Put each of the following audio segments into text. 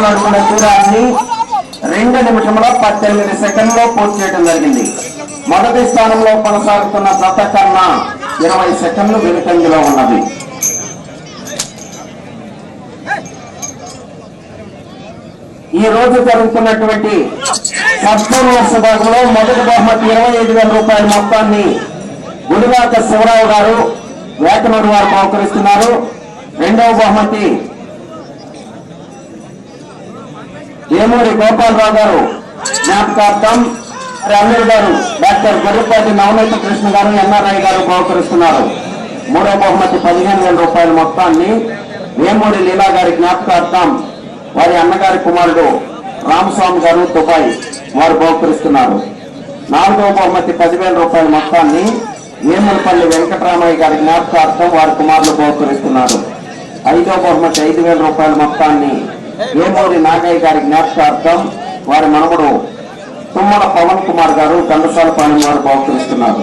అడుగుల దూరాన్ని 2 నిమిషముల 18 సెకండ్లో పూర్తి చేయడం జరిగింది. మొదటి స్థానంలో కొనసాగుతున్న జత కన్నా 20 సెకండ్లు వెనుకంజలో ఉన్నది. ఈ రోజు జరుగుతున్నటువంటి సబ్జూనియర్స్ విభాగంలో మొదటి బహుమతి 25,000 రూపాయల మొత్తాన్ని గుడివాక శివరావు గారు వేకనూరు వారు బహుకరిస్తున్నారు. రెండవ బహుమతి ఏమూరి గోపాలరావు గారు జ్ఞాపకార్థం అల్లూరు గారు డాక్టర్ గొర్రెపాటి నవనీత కృష్ణ గారు ఎన్ఆర్ఐ గారు బహుకరిస్తున్నారు. మూడవ బహుమతి 15,000 రూపాయల మొత్తాన్ని వేమూరి లీలా గారి జ్ఞాపకార్థం వారి అన్నగారి కుమారుడు రామస్వామి గారు దుబాయ్ వారు బహుకరిస్తున్నారు. నాలుగవ బహుమతి 10,000 రూపాయల మొత్తాన్ని వేములపల్లి వెంకటరామయ్య గారి జ్ఞాపకార్థం వారి కుమారులు బహుకరిస్తున్నారు. ఐదవ బహుమతి 5,000 రూపాయల మొత్తాన్ని వేమూరి నాగయ్య గారి జ్ఞాపకార్థం వారి మనముడు తుమ్మల పవన్ కుమార్ గారు దండసాలపాలెం వారు బహుకరిస్తున్నారు.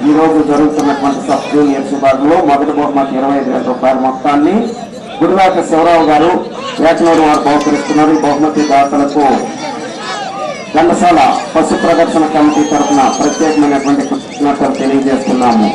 ఈ రోజు జరుగుతున్నటువంటి సబ్ జూనియర్స్ విభాగంలో మొదటి బహుమతి 25,000 రూపాయల మొత్తాన్ని గుడివాక శివరావు గారు వేకనూరు వారు బహుకరిస్తున్నారు. ఈ బహుమతి దాతలకు దండసాల పశు ప్రదర్శన కమిటీ తరఫున ప్రత్యేకమైనటువంటి కృతజ్ఞతలు తెలియజేస్తున్నాము.